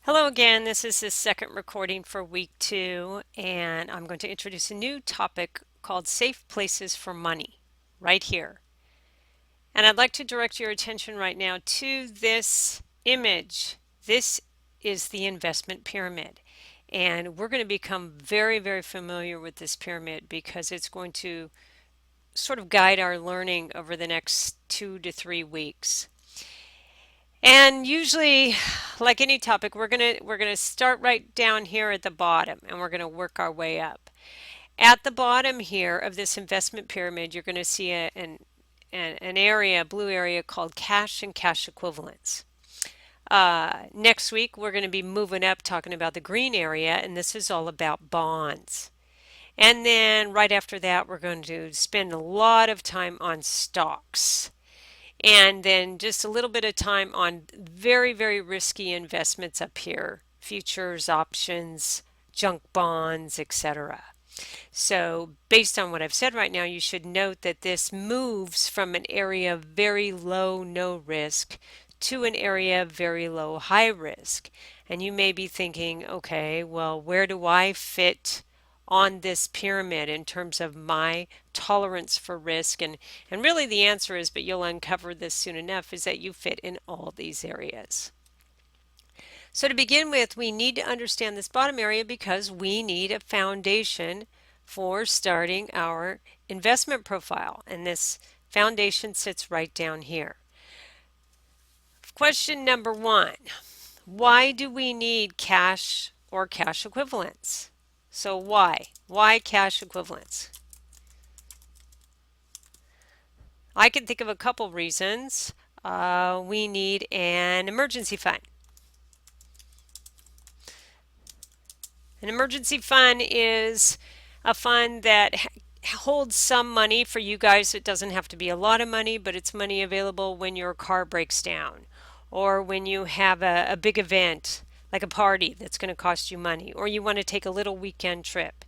Hello again, this is the second recording for week 2, and I'm going to introduce a new topic called Safe Places for Money right here. And I'd like to direct your attention right now to this image. This is the investment pyramid. And we're going to become very, very familiar with this pyramid because it's going to sort of guide our learning over the next 2 to 3 weeks. And usually, like any topic, we're gonna start right down here at the bottom and we're gonna work our way up. At the bottom here of this investment pyramid, you're gonna see an area, a blue area called cash and cash equivalents. Next week, we're going to be moving up talking about the green area, and this is all about bonds. And then right after that, we're going to spend a lot of time on stocks. And then just a little bit of time on very, very risky investments up here, futures, options, junk bonds, etc. So based on what I've said right now, you should note that this moves from an area of very low, no risk to an area of very low, high risk. And you may be thinking, okay, well, where do I fit on this pyramid in terms of my tolerance for risk? And really the answer is, but you'll uncover this soon enough, is that you fit in all these areas. So to begin with, we need to understand this bottom area because we need a foundation for starting our investment profile. And this foundation sits right down here. Question number 1. Why do we need cash or cash equivalents? So why? Why cash equivalents? I can think of a couple reasons. We need an emergency fund. An emergency fund is a fund that holds some money for you guys. It doesn't have to be a lot of money, but it's money available when your car breaks down or when you have a big event like a party that's going to cost you money, or you want to take a little weekend trip.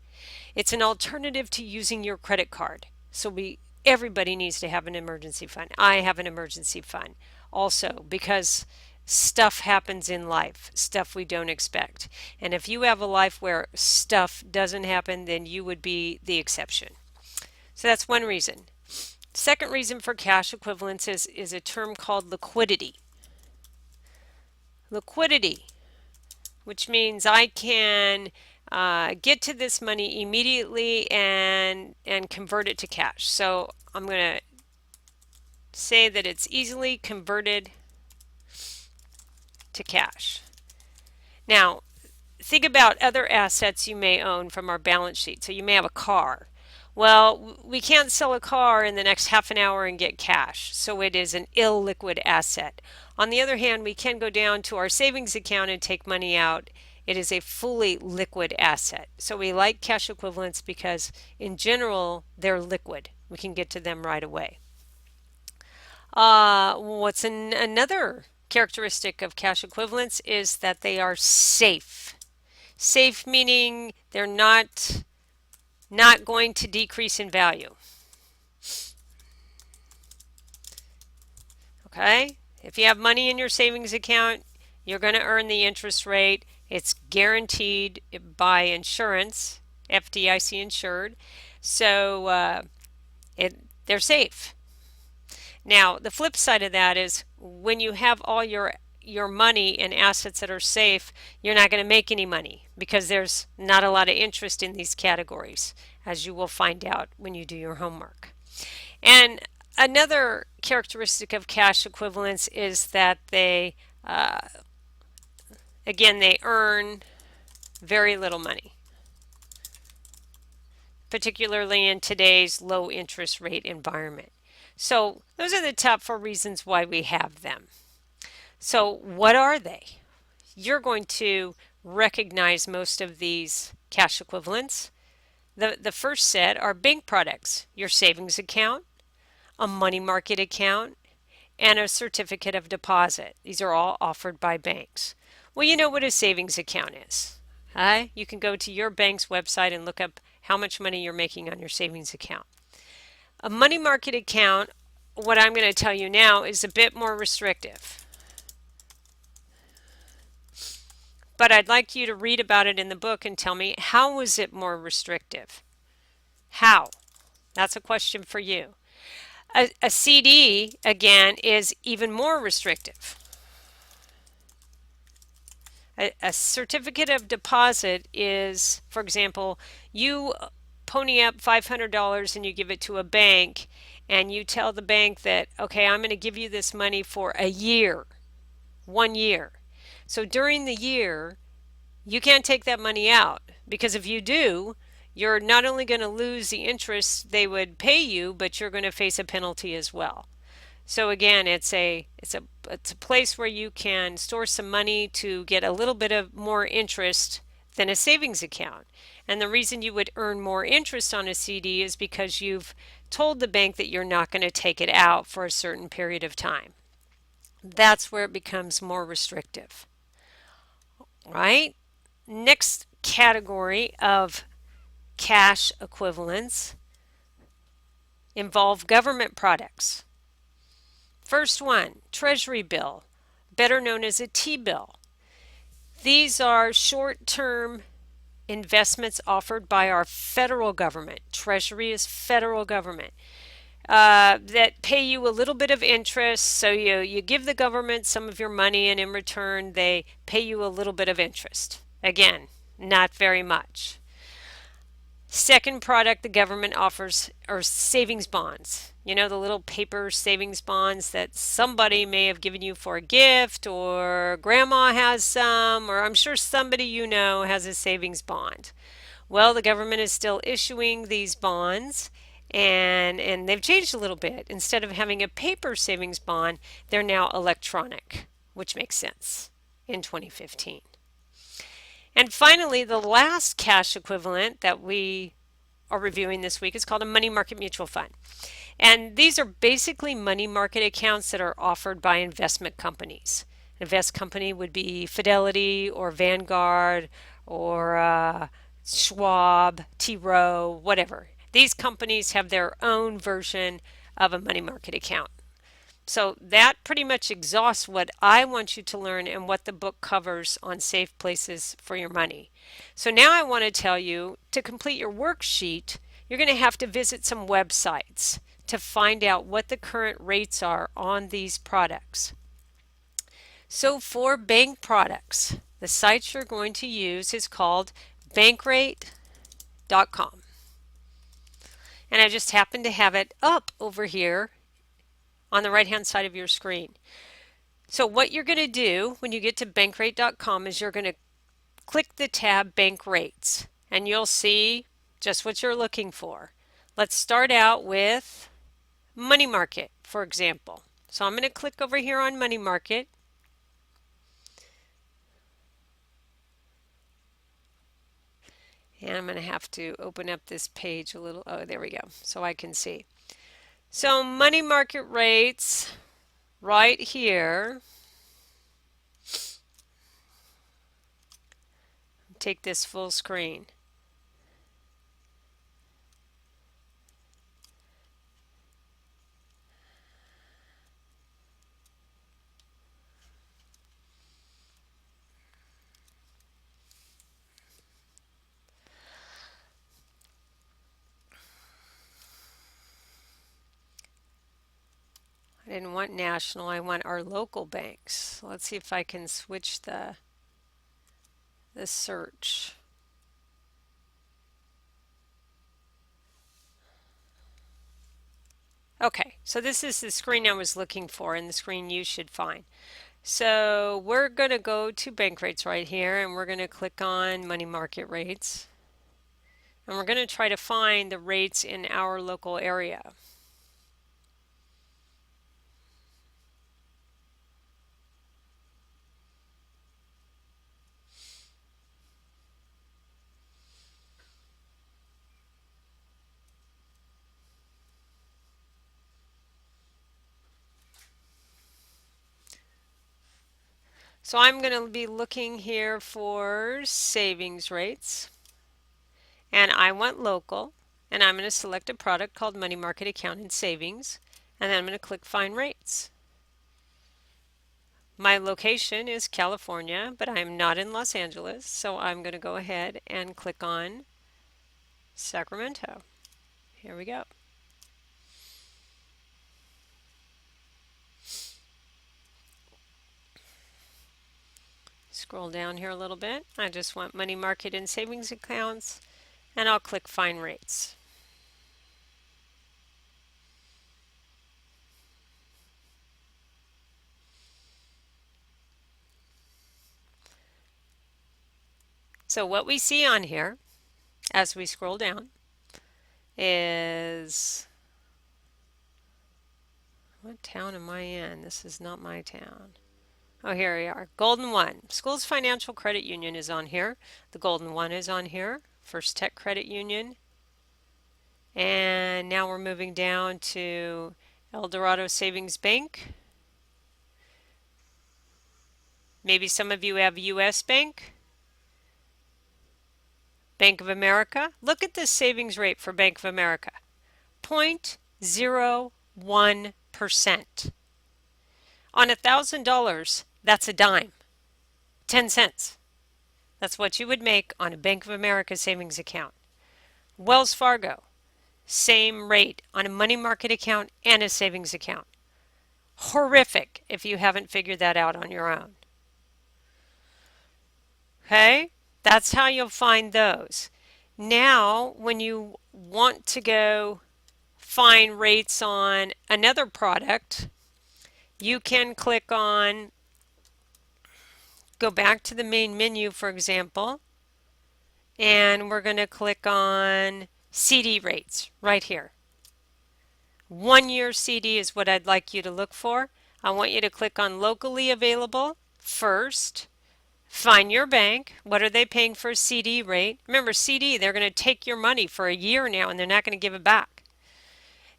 It's an alternative to using your credit card. So everybody needs to have an emergency fund. I have an emergency fund also because stuff happens in life, stuff we don't expect. And if you have a life where stuff doesn't happen, then you would be the exception. So that's one reason. Second reason for cash equivalents is a term called liquidity. Liquidity, which means I can get to this money immediately and convert it to cash. So I'm going to say that it's easily converted to cash. Now, think about other assets you may own from our balance sheet. So you may have a car. Well, we can't sell a car in the next half an hour and get cash, so it is an illiquid asset. On the other hand, we can go down to our savings account and take money out. It is a fully liquid asset. So we like cash equivalents because in general, they're liquid. We can get to them right away. What's another characteristic of cash equivalents is that they are safe. Safe meaning they're not going to decrease in value. Okay? If you have money in your savings account, you're going to earn the interest rate. It's guaranteed by insurance, FDIC insured. So they're safe. Now, the flip side of that is when you have all your money and assets that are safe, you're not going to make any money because there's not a lot of interest in these categories, as you will find out when you do your homework. And another characteristic of cash equivalents is that again, they earn very little money, particularly in today's low interest rate environment. So those are the top 4 reasons why we have them. So what are they? You're going to recognize most of these cash equivalents. The first set are bank products, your savings account, a money market account, and a certificate of deposit. These are all offered by banks. Well, you know what a savings account is. You can go to your bank's website and look up how much money you're making on your savings account. A money market account, what I'm going to tell you now, is a bit more restrictive. But I'd like you to read about it in the book and tell me, how was it more restrictive? How? That's a question for you. A CD, again, is even more restrictive. A certificate of deposit is, for example, you pony up $500 and you give it to a bank, and you tell the bank that, okay, I'm going to give you this money for a year, 1 year. So during the year, you can't take that money out, because if you do, you're not only going to lose the interest they would pay you, but you're going to face a penalty as well. So again, it's a place where you can store some money to get a little bit of more interest than a savings account. And the reason you would earn more interest on a CD is because you've told the bank that you're not going to take it out for a certain period of time. That's where it becomes more restrictive. Right? Next category of cash equivalents involve government products. First one, Treasury bill, better known as a T-bill. These are short-term investments offered by our federal government. Treasury is federal government. That pay you a little bit of interest. So you give the government some of your money, and in return they pay you a little bit of interest. Again, not very much. Second product the government offers are savings bonds. You know, the little paper savings bonds that somebody may have given you for a gift, or grandma has some, or I'm sure somebody you know has a savings bond. Well, the government is still issuing these bonds, and they've changed a little bit. Instead of having a paper savings bond, they're now electronic, which makes sense in 2015. And finally, the last cash equivalent that we are reviewing this week is called a money market mutual fund. And these are basically money market accounts that are offered by investment companies. An invest company would be Fidelity or Vanguard or Schwab, T. Rowe, whatever. These companies have their own version of a money market account. So that pretty much exhausts what I want you to learn and what the book covers on safe places for your money. So now I want to tell you, to complete your worksheet, you're going to have to visit some websites to find out what the current rates are on these products. So for bank products, the site you're going to use is called Bankrate.com. And I just happen to have it up over here on the right hand side of your screen. So what you're going to do when you get to Bankrate.com is you're going to click the tab Bank Rates, and you'll see just what you're looking for. Let's start out with money market, for example. So I'm going to click over here on money market. And I'm going to have to open up this page a little. Oh, there we go. So I can see. So money market rates right here. Take this full screen. I didn't want national, I want our local banks. Let's see if I can switch the search. Okay, so this is the screen I was looking for, and the screen you should find. So we're going to go to bank rates right here, and we're going to click on money market rates. And we're going to try to find the rates in our local area. So I'm going to be looking here for savings rates, and I want local, and I'm going to select a product called money market account and savings, and then I'm going to click find rates. My location is California, but I'm not in Los Angeles, so I'm going to go ahead and click on Sacramento. Here we go. Scroll down here a little bit. I just want money market and savings accounts, and I'll click Find Rates. So what we see on here as we scroll down is, what town am I in? This is not my town. Oh, here we are. Golden One. Schools Financial Credit Union is on here. The Golden One is on here. First Tech Credit Union. And now we're moving down to El Dorado Savings Bank. Maybe some of you have US Bank. Bank of America. Look at this savings rate for Bank of America. 0.01%. On $1,000, that's a dime. 10 cents. That's what you would make on a Bank of America savings account. Wells Fargo, same rate on a money market account and a savings account. Horrific if you haven't figured that out on your own. Okay, that's how you'll find those. Now, when you want to go find rates on another product, you can click on, go back to the main menu, for example, and we're going to click on CD rates right here. 1-year CD is what I'd like you to look for. I want you to click on locally available first. Find your bank. What are they paying for a CD rate? Remember, CD, they're going to take your money for a year now and they're not going to give it back.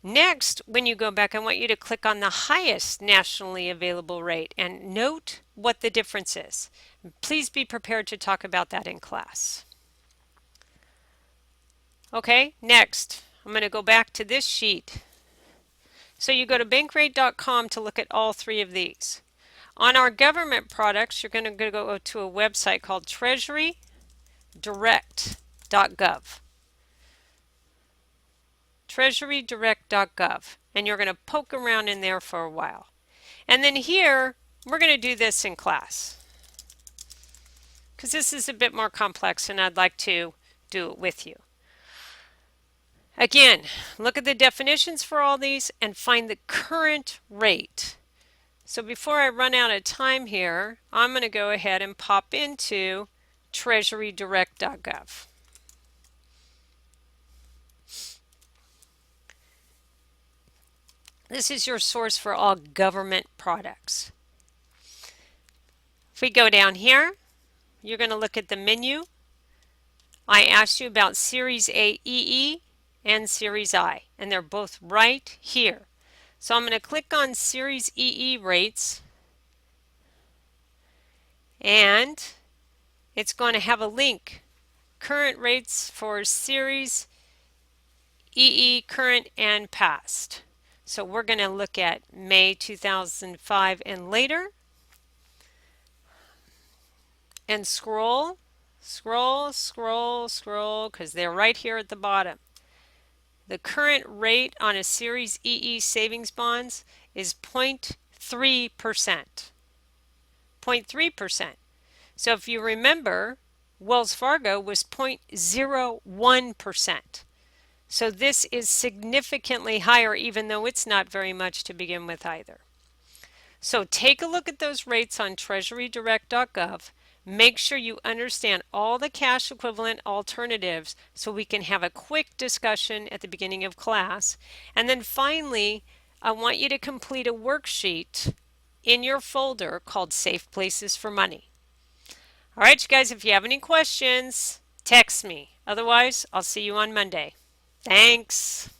Next, when you go back, I want you to click on the highest nationally available rate and note what the difference is. Please be prepared to talk about that in class. Okay, next, I'm going to go back to this sheet. So you go to Bankrate.com to look at all three of these. On our government products, you're going to go to a website called treasurydirect.gov. treasurydirect.gov, and you're going to poke around in there for a while. And then here, we're going to do this in class because this is a bit more complex and I'd like to do it with you. Again, look at the definitions for all these and find the current rate. So before I run out of time here, I'm going to go ahead and pop into treasurydirect.gov. This is your source for all government products. If we go down here, you're going to look at the menu. I asked you about Series A EE and Series I, and they're both right here. So I'm going to click on Series EE rates, and it's going to have a link. Current rates for Series EE current and past. So we're going to look at May 2005 and later. And scroll, because they're right here at the bottom. The current rate on a Series EE savings bonds is 0.3%. 0.3%. So if you remember, Wells Fargo was 0.01%. So this is significantly higher, even though it's not very much to begin with either. So take a look at those rates on treasurydirect.gov. Make sure you understand all the cash equivalent alternatives so we can have a quick discussion at the beginning of class. And then finally, I want you to complete a worksheet in your folder called Safe Places for Money. All right, you guys, if you have any questions, text me. Otherwise, I'll see you on Monday. Thanks.